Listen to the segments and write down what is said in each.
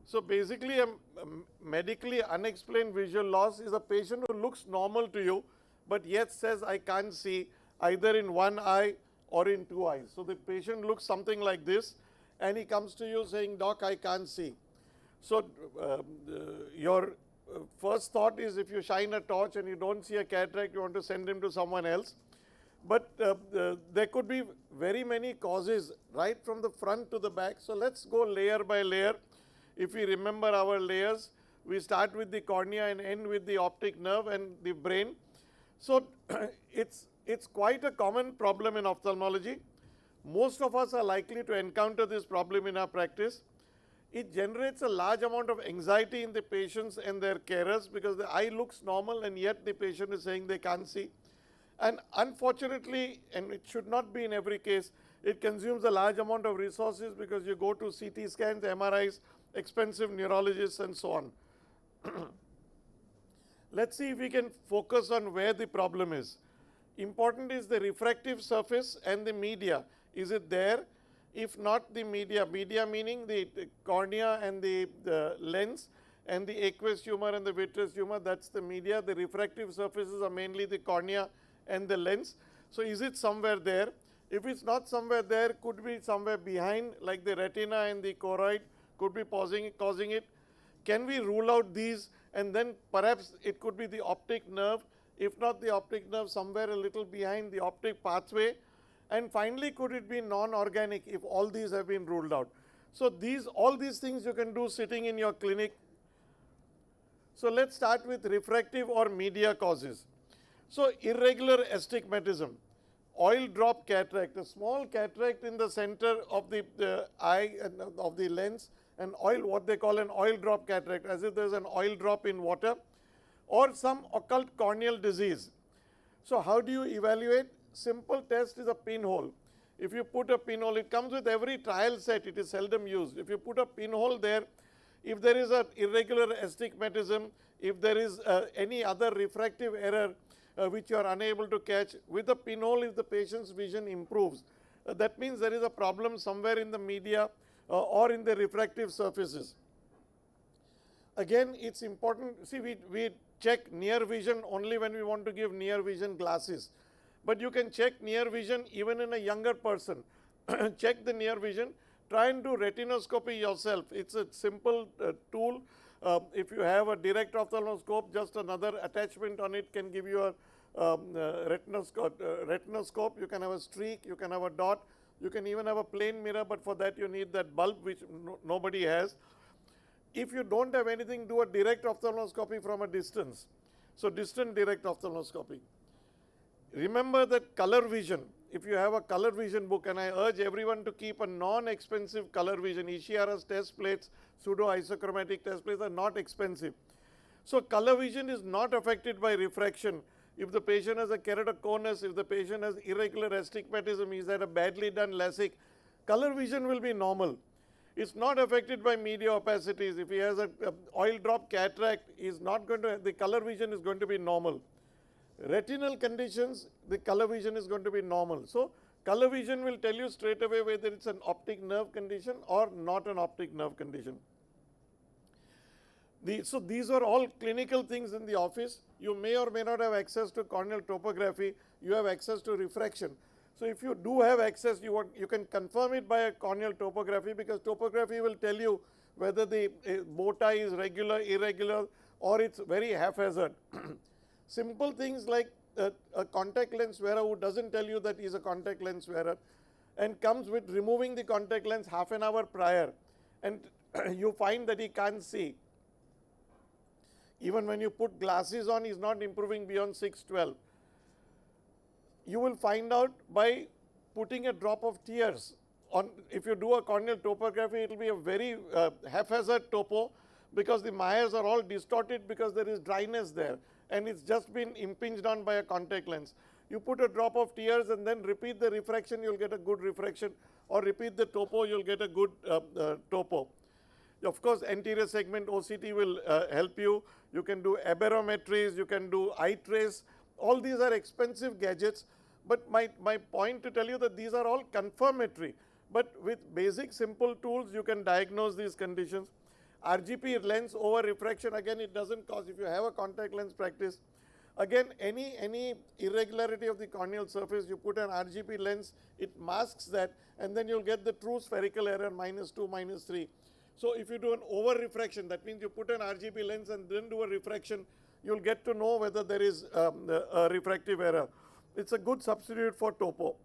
So, basically a medically unexplained visual loss is a patient who looks normal to you, but yet says I can't see either in one eye or in two eyes. So, the patient looks something like this and he comes to you saying, doc, I can't see. So, your first thought is if you shine a torch and you don't see a cataract, you want to send him to someone else. But there could be very many causes right from the front to the back. So, let us go layer by layer. If we remember our layers, we start with the cornea and end with the optic nerve and the brain. So, it's quite a common problem in ophthalmology. Most of us are likely to encounter this problem in our practice. It generates a large amount of anxiety in the patients and their carers because the eye looks normal and yet the patient is saying they can't see. And unfortunately, and it should not be in every case, it consumes a large amount of resources because you go to CT scans, MRIs, expensive neurologists and so on. Let us see if we can focus on where the problem is. Important is the refractive surface and the media. Is it there? If not the media meaning the cornea and the lens and the aqueous humor and the vitreous humor, that is the media. The refractive surfaces are mainly the cornea and the lens. So, is it somewhere there? If it is not somewhere there, could be somewhere behind like the retina and the choroid could be causing it. Can we rule out these and then perhaps it could be the optic nerve, if not the optic nerve, somewhere a little behind the optic pathway, and finally could it be non-organic if all these have been ruled out. So, all these things you can do sitting in your clinic. So, let us start with refractive or media causes. So, irregular astigmatism, oil drop cataract, a small cataract in the center of the eye and of the lens, and what they call an oil drop cataract, as if there is an oil drop in water, or some occult corneal disease. So, how do you evaluate? Simple test is a pinhole. If you put a pinhole, it comes with every trial set, it is seldom used. If you put a pinhole there, if there is an irregular astigmatism, if there is any other refractive error which you are unable to catch, with a pinhole if the patient's vision improves, that means there is a problem somewhere in the media or in the refractive surfaces. Again, it is important, see we check near vision only when we want to give near vision glasses, but you can check near vision even in a younger person. Check the near vision, try and do retinoscopy yourself. It is a simple tool. If you have a direct ophthalmoscope, just another attachment on it can give you a retinoscope. You can have a streak, you can have a dot, you can even have a plane mirror, but for that you need that bulb which nobody has. If you do not have anything, do a direct ophthalmoscopy from a distance. So, distant direct ophthalmoscopy. Remember that color vision, if you have a color vision book, and I urge everyone to keep a non-expensive color vision, Ishihara's test plates, pseudo-isochromatic test plates are not expensive. So, color vision is not affected by refraction. If the patient has a keratoconus, if the patient has irregular astigmatism, he's had a badly done LASIK, color vision will be normal. It's not affected by media opacities. If he has a oil drop cataract, he's not going to, the color vision is going to be normal. Retinal conditions, the color vision is going to be normal. So, color vision will tell you straight away whether it's an optic nerve condition or not an optic nerve condition. So, these are all clinical things in the office. You may or may not have access to corneal topography, you have access to refraction. So, if you do have access, you can confirm it by a corneal topography, because topography will tell you whether the bow tie is regular, irregular, or it's very haphazard. Simple things like a contact lens wearer who doesn't tell you that he's a contact lens wearer and comes with removing the contact lens half an hour prior, and you find that he can't see. Even when you put glasses on, he's not improving beyond 6/12. You will find out by putting a drop of tears on. If you do a corneal topography, it will be a very haphazard topo, because the Mayers are all distorted because there is dryness there and it's just been impinged on by a contact lens. You put a drop of tears and then repeat the refraction, you will get a good refraction, or repeat the topo, you will get a good topo. Of course, anterior segment OCT will help you. You can do aberrometries, you can do eye trace. All these are expensive gadgets, but my point to tell you that these are all confirmatory. But with basic simple tools, you can diagnose these conditions. RGP lens over refraction, again it doesn't cause, if you have a contact lens practice, again any irregularity of the corneal surface, you put an RGP lens, it masks that, and then you'll get the true spherical error -2, -3. So if you do an over refraction, that means you put an RGP lens and then do a refraction, you'll get to know whether there is a refractive error. It's a good substitute for topo.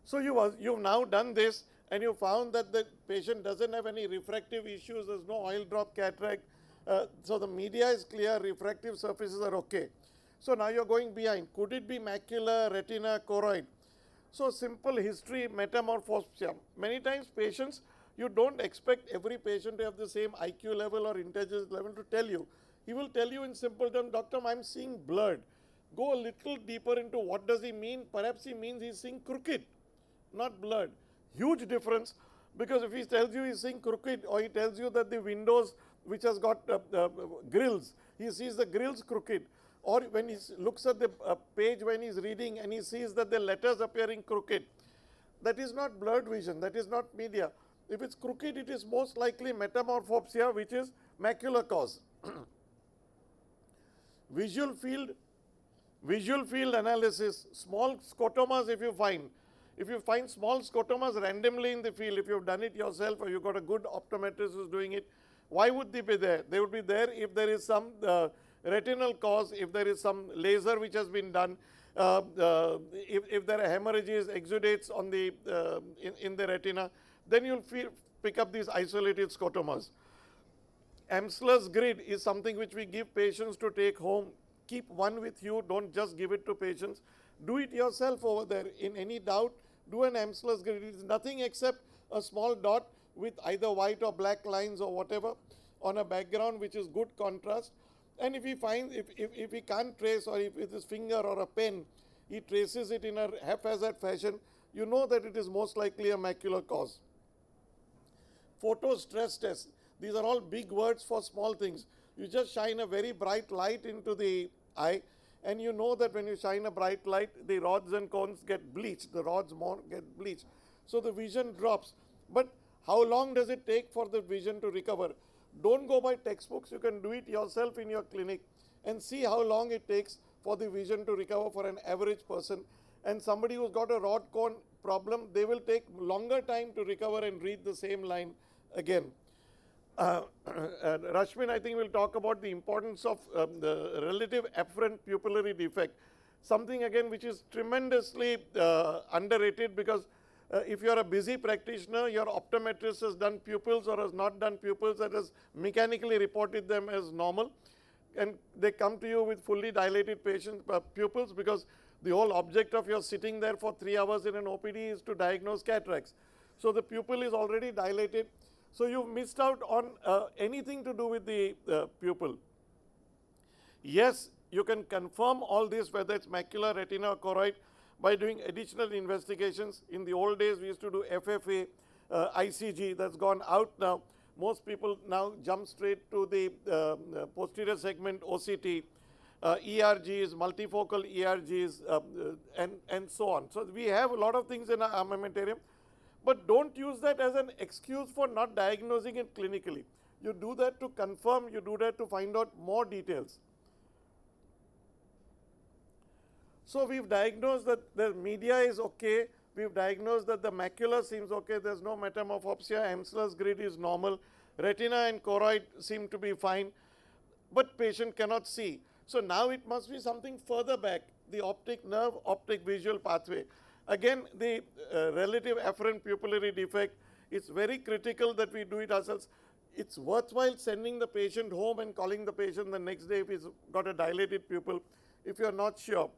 So you've now done this and you found that the patient doesn't have any refractive issues, there's no oil drop cataract, so the media is clear, refractive surfaces are okay. So now you're going behind. Could it be macular, retina, choroid? So simple history, metamorphosis. Many times patients, you don't expect every patient to have the same IQ level or intelligence level to tell you. He will tell you in simple terms, doctor, I'm seeing blurred. Go a little deeper into what does he mean. Perhaps he means he's seeing crooked, not blurred. Huge difference, because if he tells you he's seeing crooked, or he tells you that the windows which has got grills, he sees the grills crooked, or when he looks at the page when he's reading and he sees that the letters appearing crooked, that is not blurred vision, that is not media. If it's crooked, it is most likely metamorphopsia, which is macular cause. Visual field analysis, small scotomas if you find small scotomas randomly in the field, if you've done it yourself or you've got a good optometrist who's doing it, why would they be there? They would be there if there is some retinal cause, if there is some laser which has been done, if there are hemorrhages, exudates on the in the retina, then you'll pick up these isolated scotomas. Amsler's grid is something which we give patients to take home. Keep one with you, don't just give it to patients. Do it yourself over there. In any doubt, do an Amsler's grid. It is nothing except a small dot with either white or black lines or whatever on a background which is good contrast. And if he finds, if he can't trace, or if with his finger or a pen, he traces it in a haphazard fashion, you know that it is most likely a macular cause. Photo stress test. These are all big words for small things. You just shine a very bright light into the eye, and you know that when you shine a bright light, the rods and cones get bleached, the rods more get bleached. So the vision drops. But how long does it take for the vision to recover? Don't go by textbooks, you can do it yourself in your clinic and see how long it takes for the vision to recover for an average person. And somebody who's got a rod cone problem, they will take longer time to recover and read the same line again. Rashmin, I think, will talk about the importance of the relative afferent pupillary defect, something again which is tremendously underrated, because if you are a busy practitioner, your optometrist has done pupils or has not done pupils, that has mechanically reported them as normal, and they come to you with fully dilated pupils, because the whole object of your sitting there for 3 hours in an OPD is to diagnose cataracts. So the pupil is already dilated. So you've missed out on anything to do with the pupil. Yes, you can confirm all this, whether it's macular, retina or choroid, by doing additional investigations. In the old days, we used to do FFA, ICG, that's gone out now. Most people now jump straight to the posterior segment OCT, ERGs, multifocal ERGs, and so on. So we have a lot of things in our armamentarium. But don't use that as an excuse for not diagnosing it clinically. You do that to confirm, you do that to find out more details. So we've diagnosed that the media is okay, we've diagnosed that the macula seems okay, there's no metamorphopsia, Amsler's grid is normal, retina and choroid seem to be fine, but patient cannot see. So now it must be something further back, the optic nerve, optic visual pathway. Again, the relative afferent pupillary defect, it's very critical that we do it ourselves. It's worthwhile sending the patient home and calling the patient the next day if he's got a dilated pupil, if you're not sure.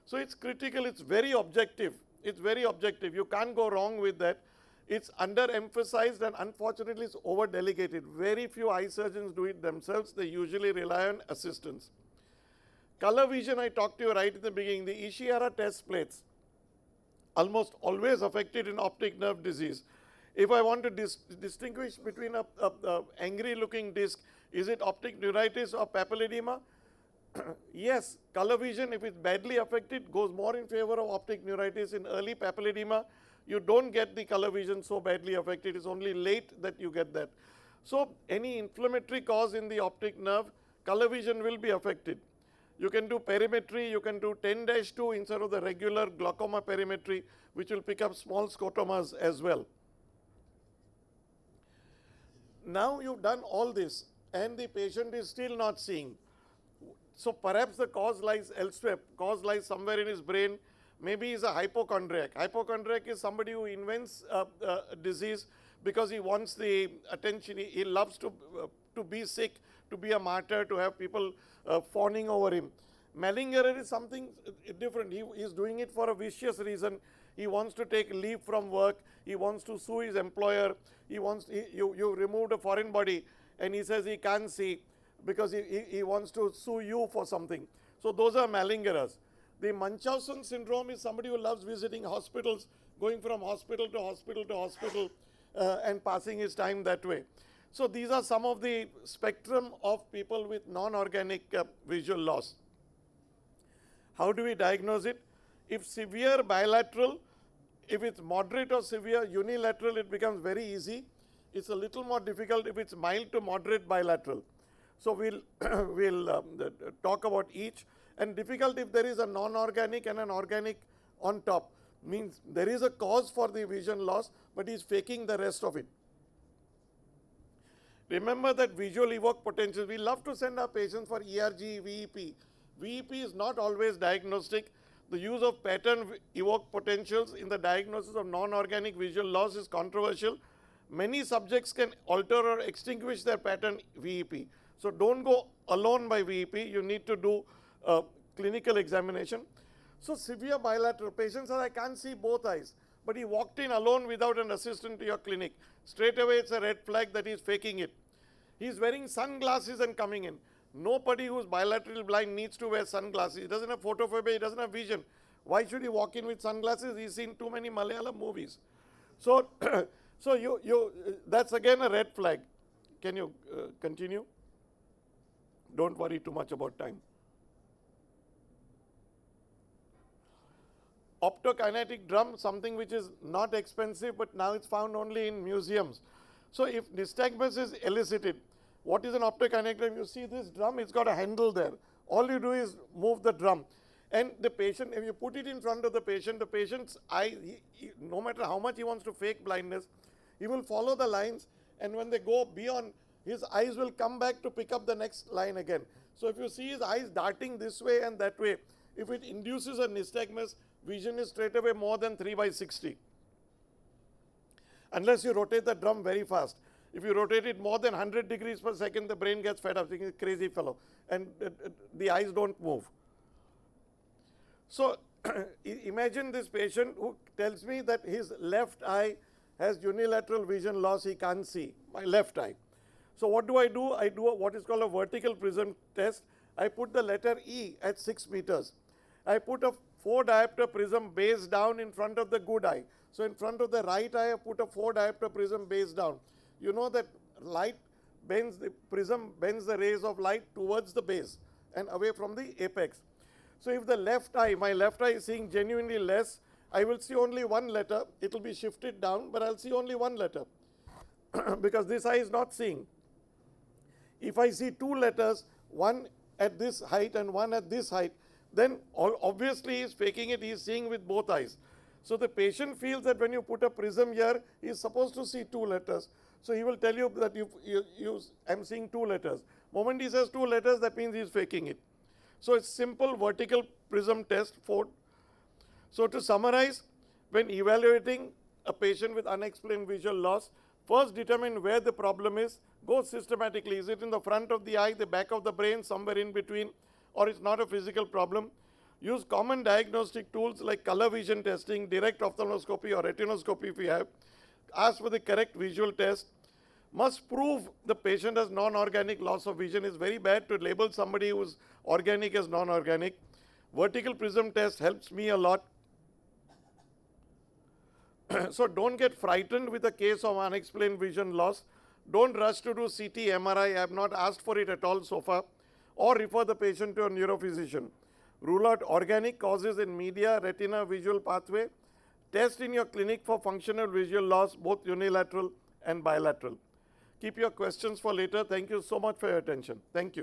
So it's critical, it's very objective. It's very objective. You can't go wrong with that. It's underemphasized and unfortunately it's over-delegated. Very few eye surgeons do it themselves. They usually rely on assistants. Color vision, I talked to you right in the beginning. The Ishihara test plates, almost always affected in optic nerve disease. If I want to distinguish between a angry looking disc, is it optic neuritis or papilledema? Yes, color vision, if it's badly affected, goes more in favor of optic neuritis. In early papilledema, you don't get the color vision so badly affected. It's only late that you get that. So any inflammatory cause in the optic nerve, color vision will be affected. You can do perimetry, you can do 10-2 instead of the regular glaucoma perimetry, which will pick up small scotomas as well. Now you've done all this and the patient is still not seeing. So perhaps the cause lies elsewhere, cause lies somewhere in his brain. Maybe he's a hypochondriac. Hypochondriac is somebody who invents a disease because he wants the attention. He loves to be sick, to be a martyr, to have people fawning over him. Malingerer is something different. He is doing it for a vicious reason. He wants to take leave from work. He wants to sue his employer. You removed a foreign body and he says he can't see because he wants to sue you for something. So those are malingerers. The Munchausen syndrome is somebody who loves visiting hospitals, going from hospital to hospital to hospital and passing his time that way. So these are some of the spectrum of people with non-organic visual loss. How do we diagnose it? If severe bilateral, if it's moderate or severe unilateral, it becomes very easy. It's a little more difficult if it's mild to moderate bilateral. So we'll talk about each. And difficult if there is a non-organic and an organic on top. Means there is a cause for the vision loss, but he's faking the rest of it. Remember that visual evoked potentials. We love to send our patients for ERG, VEP. VEP is not always diagnostic. The use of pattern evoked potentials in the diagnosis of non-organic visual loss is controversial. Many subjects can alter or extinguish their pattern VEP. So don't go alone by VEP. You need to do clinical examination. So severe bilateral patients says, I can't see both eyes, but he walked in alone without an assistant to your clinic. Straight away it's a red flag that he's faking it. He's wearing sunglasses and coming in. Nobody who's bilateral blind needs to wear sunglasses. He doesn't have photophobia, he doesn't have vision. Why should he walk in with sunglasses? He's seen too many Malayalam movies. So, that's again a red flag. Can you continue? Don't worry too much about time. Optokinetic drum, something which is not expensive, but now it's found only in museums. So if nystagmus is elicited, what is an optokinetic drum? You see this drum, it's got a handle there. All you do is move the drum. And the patient, if you put it in front of the patient's eye, no matter how much he wants to fake blindness, he will follow the lines, and when they go beyond, his eyes will come back to pick up the next line again. So if you see his eyes darting this way and that way, if it induces a nystagmus, vision is straight away more than 3/60. Unless you rotate the drum very fast. If you rotate it more than 100 degrees per second, the brain gets fed up, thinking crazy fellow, and the eyes don't move. So imagine this patient who tells me that his left eye has unilateral vision loss, he can't see, my left eye. So what do? I do what is called a vertical prism test. I put the letter E at 6 meters. I put a 4 diopter prism base down in front of the good eye. So in front of the right eye, I put a 4 diopter prism base down. You know that light bends, the prism bends the rays of light towards the base and away from the apex. So if the left eye, my left eye is seeing genuinely less, I will see only one letter. It will be shifted down, but I'll see only one letter because this eye is not seeing. If I see 2 letters, one at this height and one at this height, then obviously he is faking it, he is seeing with both eyes. So the patient feels that when you put a prism here, he is supposed to see 2 letters. So he will tell you that I'm seeing 2 letters. Moment he says 2 letters, that means he is faking it. So it's simple vertical prism test. So to summarize, when evaluating a patient with unexplained visual loss, first determine where the problem is. Go systematically. Is it in the front of the eye, the back of the brain, somewhere in between, or it's not a physical problem? Use common diagnostic tools like color vision testing, direct ophthalmoscopy or retinoscopy if you have. Ask for the correct visual test. Must prove the patient has non-organic loss of vision. It's very bad to label somebody who's organic as non-organic. Vertical prism test helps me a lot. So don't get frightened with a case of unexplained vision loss. Don't rush to do CT, MRI. I have not asked for it at all so far. Or refer the patient to a neurophysician. Rule out organic causes in media, retina, visual pathway. Test in your clinic for functional visual loss, both unilateral and bilateral. Keep your questions for later. Thank you so much for your attention. Thank you.